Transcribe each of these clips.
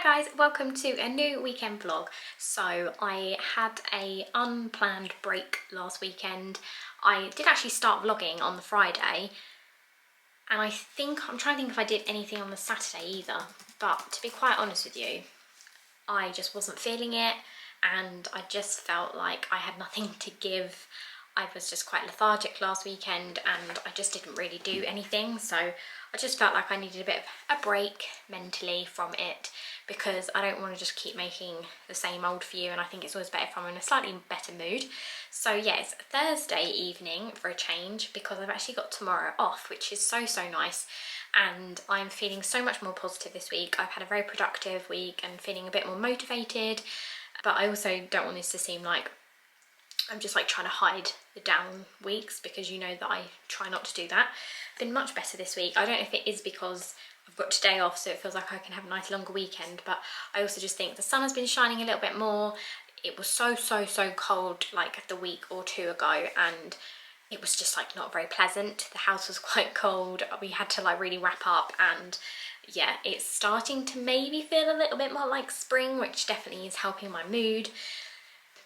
Hi guys, welcome to a new weekend vlog. So I had a unplanned break last weekend. I did actually start vlogging on the Friday, and I'm trying to think if I did anything on the Saturday either, but to be quite honest with you, I just wasn't feeling it and I just felt like I had nothing to give. I was just quite lethargic last weekend and I just didn't really do anything, so I just felt like I needed a bit of a break mentally from it, because I don't want to just keep making the same old for you, and I think it's always better if I'm in a slightly better mood. So yeah, it's Thursday evening for a change because I've actually got tomorrow off, which is so nice, and I'm feeling so much more positive this week. I've had a very productive week and feeling a bit more motivated, but I also don't want this to seem like I'm just like trying to hide the down weeks, because you know that I try not to do that. I've been much better this week. I don't know if it is because I've got today off, so it feels like I can have a nice longer weekend, but I also just think the sun has been shining a little bit more. It was so cold like the week or two ago, and it was just like not very pleasant. The house was quite cold. We had to like really wrap up, and yeah, it's starting to maybe feel a little bit more like spring, which definitely is helping my mood.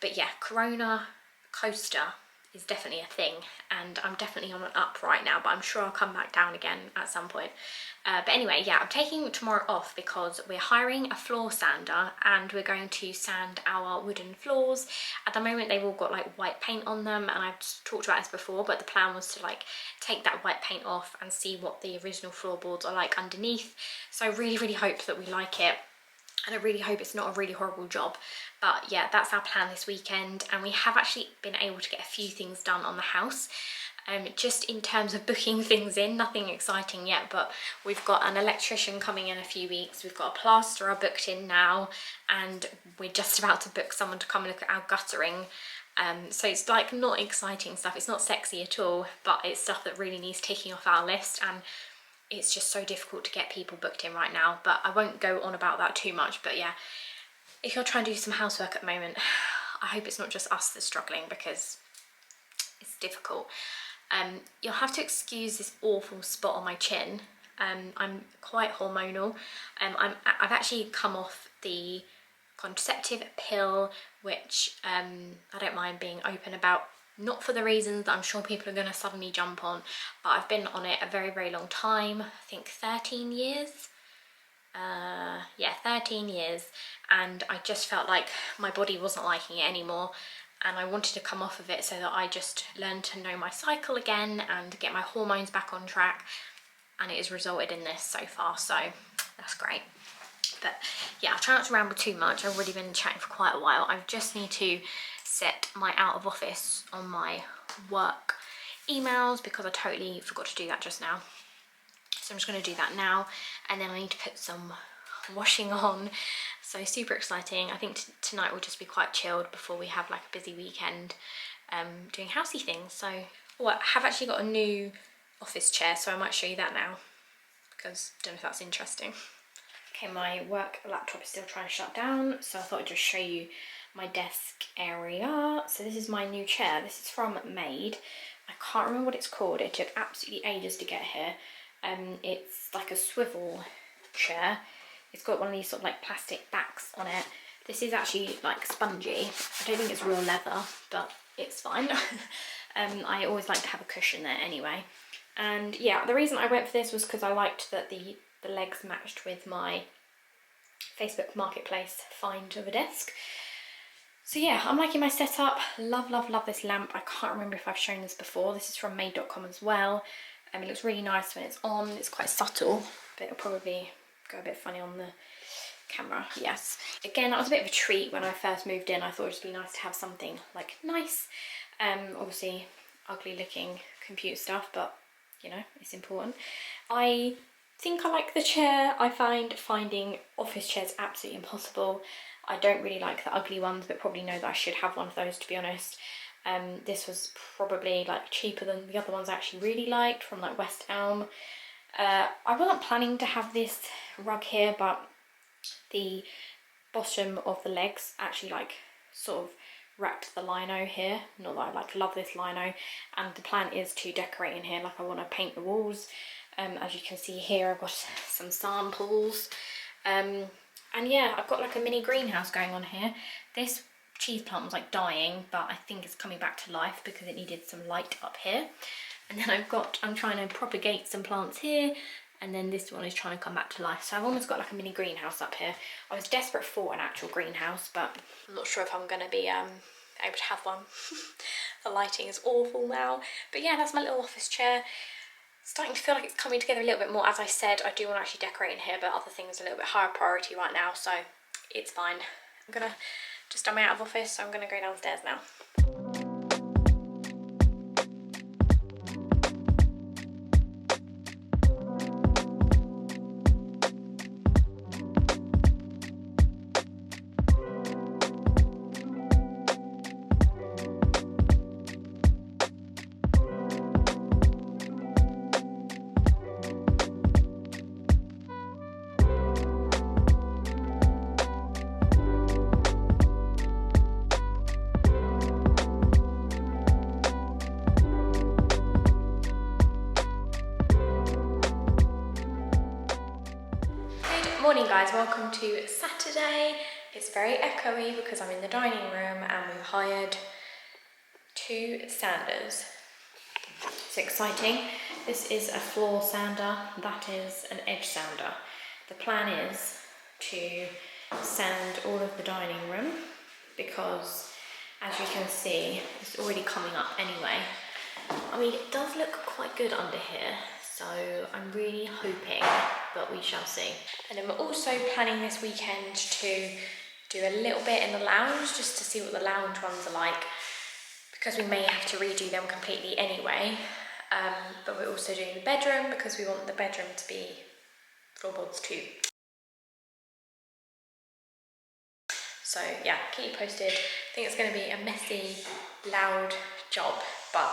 But yeah, Corona coaster is definitely a thing, and I'm definitely on an up right now, but I'm sure I'll come back down again at some point. But anyway, yeah, I'm taking tomorrow off because we're hiring a floor sander and we're going to sand our wooden floors. At the moment they've all got like white paint on them, and I've talked about this before, but the plan was to like take that white paint off and see what the original floorboards are like underneath. So I really hope that we like it, and I really hope it's not a really horrible job. But yeah, that's our plan this weekend, and we have actually been able to get a few things done on the house. Just in terms of booking things in, nothing exciting yet, but we've got an electrician coming in a few weeks, we've got a plasterer booked in now, and we're just about to book someone to come and look at our guttering. So it's like not exciting stuff, it's not sexy at all, but it's stuff that really needs taking off our list, and it's just so difficult to get people booked in right now. But I won't go on about that too much. But yeah, if you're trying to do some housework at the moment, I hope it's not just us that's struggling, because it's difficult. You'll have to excuse this awful spot on my chin. I'm quite hormonal. I've actually come off the contraceptive pill, which I don't mind being open about, not for the reasons that I'm sure people are going to suddenly jump on, but I've been on it a very long time. I think 13 years. Yeah, 13 years, and I just felt like my body wasn't liking it anymore, and I wanted to come off of it so that I just learned to know my cycle again and get my hormones back on track, and it has resulted in this so far, so that's great. But yeah, I'll try not to ramble too much. I've already been chatting for quite a while. I just need to set my out of office on my work emails because I totally forgot to do that just now. So I'm just going to do that now, and then I need to put some washing on. So super exciting. I think tonight will just be quite chilled before we have like a busy weekend doing housey things. So I have actually got a new office chair, so I might show you that now, because I don't know if that's interesting. Okay, my work laptop is still trying to shut down, so I thought I'd just show you my desk area. So this is my new chair. This is from Made. I can't remember what it's called. It took absolutely ages to get here. It's like a swivel chair. It's got one of these sort of like plastic backs on it. This is actually like spongy. I don't think it's real leather, but it's fine. I always like to have a cushion there anyway. And yeah, the reason I went for this was because I liked that the legs matched with my Facebook Marketplace find of a desk. So yeah, I'm liking my setup. Love this lamp. I can't remember if I've shown this before. This is from made.com as well. It looks really nice when it's on. It's quite subtle, but it'll probably go a bit funny on the camera. Yes. Again, that was a bit of a treat when I first moved in. I thought it'd just be nice to have something like nice. Obviously ugly looking computer stuff, but you know, it's important. I think I like the chair. I find finding office chairs absolutely impossible. I don't really like the ugly ones, but probably know that I should have one of those, to be honest. This was probably like cheaper than the other ones I actually really liked from like West Elm. I wasn't planning to have this rug here, but the bottom of the legs actually like sort of wrapped the lino here. Not that I like love this lino, and the plan is to decorate in here. Like I want to paint the walls. As you can see here, I've got some samples. And yeah, I've got like a mini greenhouse going on here. This cheese plant was like dying, but I think it's coming back to life because it needed some light up here. And then I'm trying to propagate some plants here, and then this one is trying to come back to life. So I've almost got like a mini greenhouse up here. I was desperate for an actual greenhouse, but I'm not sure if I'm gonna be able to have one. The lighting is awful now. But yeah, that's my little office chair. Starting to feel like it's coming together a little bit more. As I said, I do want to actually decorate in here, but other things are a little bit higher priority right now, so it's fine. I'm gonna just done my out of office, so I'm gonna go downstairs now. Morning guys, welcome to Saturday. It's very echoey because I'm in the dining room and we've hired 2 sanders. It's exciting. This is a floor sander, that is an edge sander. The plan is to sand all of the dining room because, as you can see, it's already coming up anyway. I mean, it does look quite good under here, so I'm really hoping, but we shall see. And then we're also planning this weekend to do a little bit in the lounge, just to see what the lounge ones are like, because we may have to redo them completely anyway. But we're also doing the bedroom because we want the bedroom to be floorboards too. So yeah, keep you posted. I think it's going to be a messy, loud job, but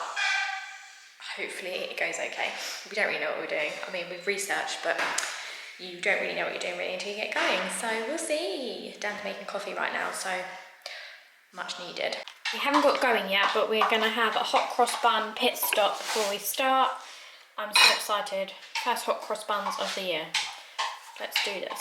hopefully it goes okay. We don't really know what we're doing. I mean, we've researched, but you don't really know what you're doing really until you get going. So we'll see. Dan's making coffee right now, so much needed. We haven't got going yet, but we're gonna have a hot cross bun pit stop before we start. I'm so excited. First hot cross buns of the year. Let's do this.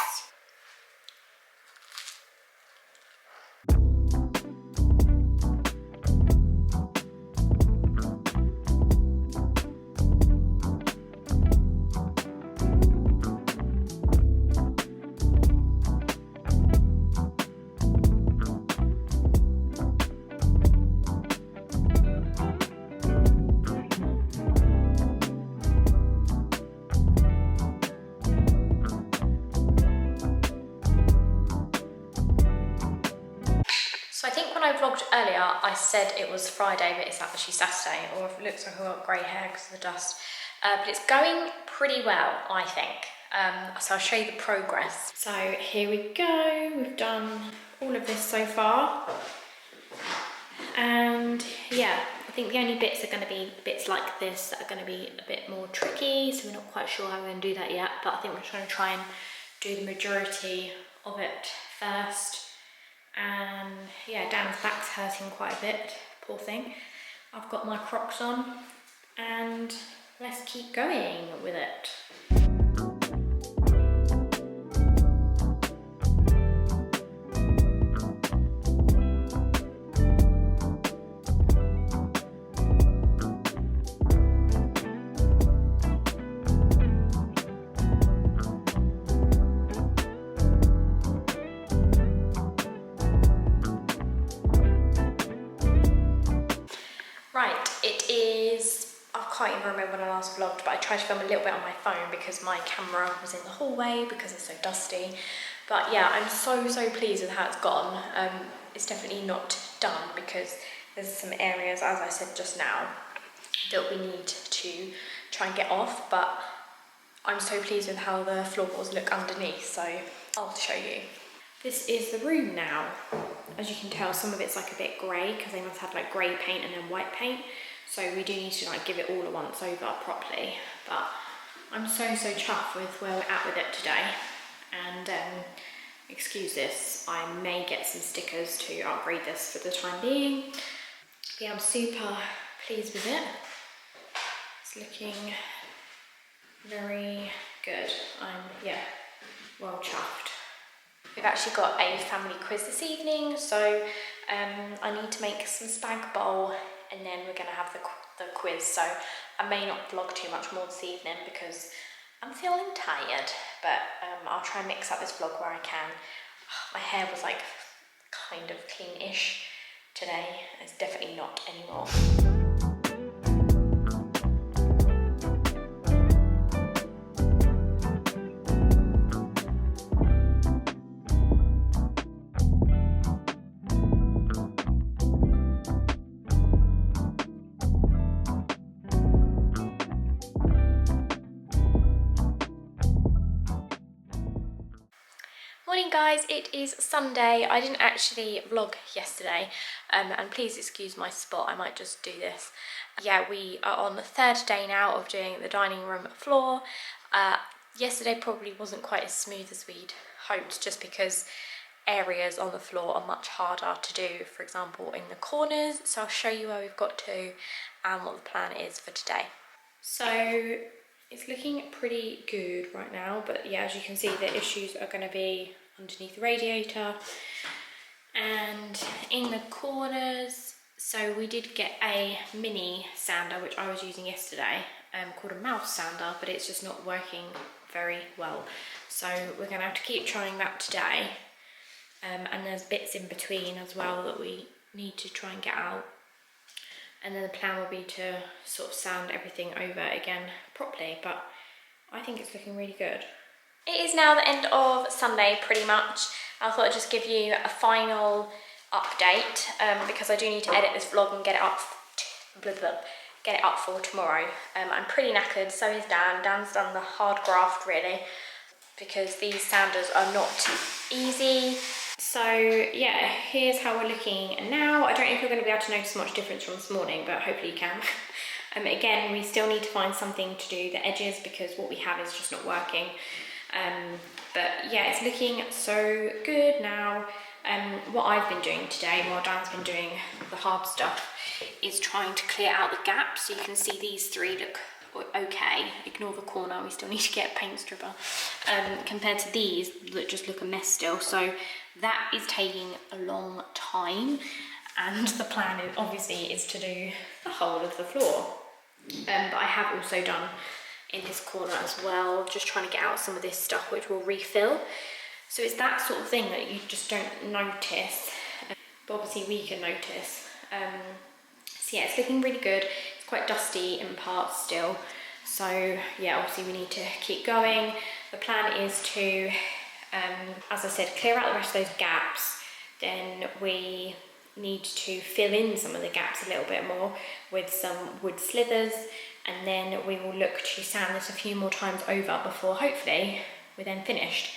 So I think when I vlogged earlier, I said it was Friday, but it's actually Saturday, or if it looks like I've got grey hair because of the dust. But it's going pretty well, I think. So I'll show you the progress. So here we go. We've done all of this so far. And yeah, I think the only bits are going to be bits like this that are going to be a bit more tricky. So we're not quite sure how we're going to do that yet, but I think we're trying to try and do the majority of it first. And yeah, Dan's back's hurting quite a bit, poor thing. I've got my Crocs on, and let's keep going with it. Right, it is, I can't even remember when I last vlogged, but I tried to film a little bit on my phone because my camera was in the hallway because it's so dusty. But yeah, I'm so pleased with how it's gone. It's definitely not done because there's some areas, as I said just now, that we need to try and get off, but I'm so pleased with how the floorboards look underneath, so I'll show you. This is the room now. As you can tell, some of it's like a bit grey because they must have like grey paint and then white paint. So we do need to like give it all a once over properly. But I'm so chuffed with where we're at with it today. And excuse this, I may get some stickers to upgrade this for the time being. But yeah, I'm super pleased with it. It's looking very good. I'm, yeah, well chuffed. We've actually got a family quiz this evening, so I need to make some spag bowl and then we're going to have the quiz. So I may not vlog too much more this evening because I'm feeling tired, but I'll try and mix up this vlog where I can. My hair was like kind of clean-ish today. It's definitely not anymore. Morning guys, it is Sunday. I didn't actually vlog yesterday and please excuse my spot, I might just do this. Yeah, we are on the third day now of doing the dining room floor. Yesterday probably wasn't quite as smooth as we'd hoped just because areas on the floor are much harder to do, for example in the corners. So I'll show you where we've got to and what the plan is for today. So it's looking pretty good right now, but yeah, as you can see, the issues are going to be underneath the radiator and in the corners. So we did get a mini sander, which I was using yesterday, called a mouse sander, but it's just not working very well. So we're going to have to keep trying that today. And there's bits in between as well that we need to try and get out. And then the plan will be to sort of sand everything over again properly, but I think it's looking really good. It is now the end of Sunday pretty much. I thought I'd just give you a final update because I do need to edit this vlog and get it up for tomorrow. I'm pretty knackered, so is Dan. Dan's done the hard graft really because these sanders are not easy. So yeah, here's how we're looking now. I don't know if you're going to be able to notice much difference from this morning, but hopefully you can. Again, we still need to find something to do the edges because what we have is just not working. But yeah, it's looking so good now. What I've been doing today while Dan's been doing the hard stuff is trying to clear out the gaps. So you can see these three look okay. Ignore the corner, we still need to get a paint stripper. Compared to these that just look a mess still. So that is taking a long time, and the plan is, obviously is to do the whole of the floor. But I have also done in this corner as well, just trying to get out some of this stuff which will refill. So it's that sort of thing that you just don't notice, but obviously we can notice. So yeah, it's looking really good. It's quite dusty in parts still. So yeah, obviously we need to keep going. The plan is to, as I said, clear out the rest of those gaps. Then we need to fill in some of the gaps a little bit more with some wood slithers. And then we will look to sand this a few more times over before hopefully we're then finished.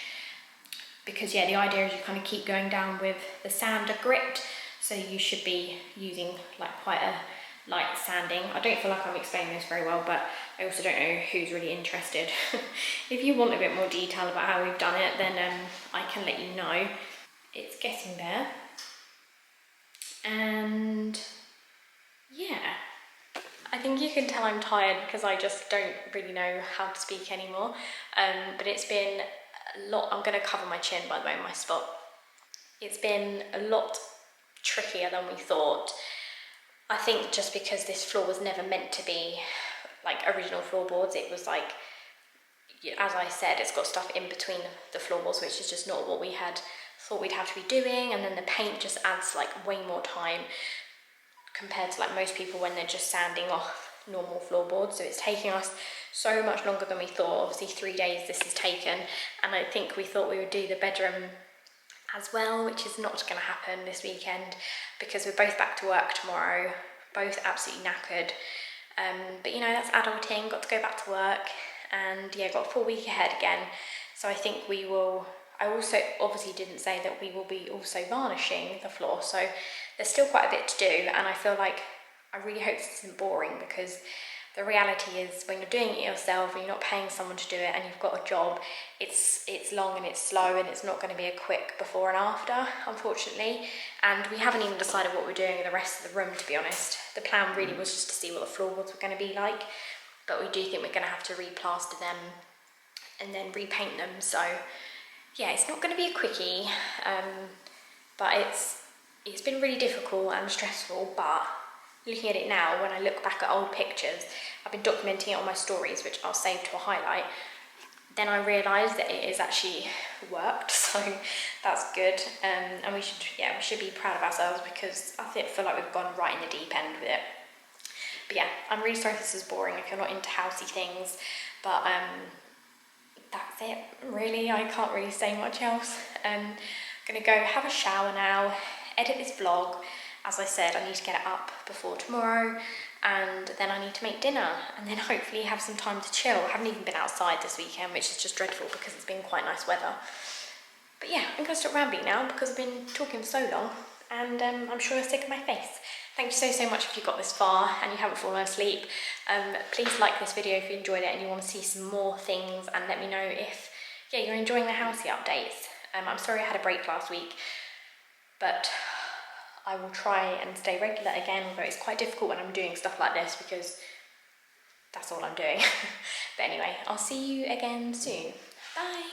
Because yeah, the idea is you kind of keep going down with the sander grit. So you should be using like quite a light sanding. I don't feel like I'm explaining this very well, but I also don't know who's really interested. If you want a bit more detail about how we've done it, then I can let you know. It's getting there. And yeah, I think you can tell I'm tired because I just don't really know how to speak anymore. But it's been a lot. I'm going to cover my chin, by the way, my spot. It's been a lot trickier than we thought. I think just because this floor was never meant to be like original floorboards. It was like, as I said, it's got stuff in between the floorboards, which is just not what we had thought we'd have to be doing. And then the paint just adds like way more time compared to like most people when they're just sanding off normal floorboards. So it's taking us so much longer than we thought. Obviously 3 days this has taken, and I think we thought we would do the bedroom as well, which is not going to happen this weekend because we're both back to work tomorrow, both absolutely knackered. But you know, that's adulting, got to go back to work, and yeah, got a full week ahead again. So I think we will, I also obviously didn't say that we will be also varnishing the floor, so there's still quite a bit to do, and I feel like I really hope this isn't boring, because the reality is when you're doing it yourself and you're not paying someone to do it and you've got a job, it's long and it's slow, and it's not going to be a quick before and after, unfortunately. And we haven't even decided what we're doing in the rest of the room, to be honest. The plan really was just to see what the floorboards were going to be like, but we do think we're going to have to replaster them and then repaint them. So yeah, it's not going to be a quickie, but it's been really difficult and stressful, but looking at it now, when I look back at old pictures, I've been documenting it on my stories, which I'll save to a highlight, then I realised that it has actually worked, so that's good, and we should be proud of ourselves, because I feel like we've gone right in the deep end with it. But yeah, I'm really sorry if this is boring if you're not into housey things, but that's it, really. I can't really say much else. I'm gonna go have a shower now, edit this vlog. As I said, I need to get it up before tomorrow, and then I need to make dinner, and then hopefully have some time to chill. I haven't even been outside this weekend, which is just dreadful because it's been quite nice weather. But yeah, I'm gonna stop rambling now because I've been talking for so long, and I'm sure you're sick of my face. Thank you so much if you got this far and you haven't fallen asleep. Please like this video if you enjoyed it and you want to see some more things, and let me know if you're enjoying the housey updates. I'm sorry I had a break last week, but I will try and stay regular again, although it's quite difficult when I'm doing stuff like this because that's all I'm doing. But anyway, I'll see you again soon. Bye!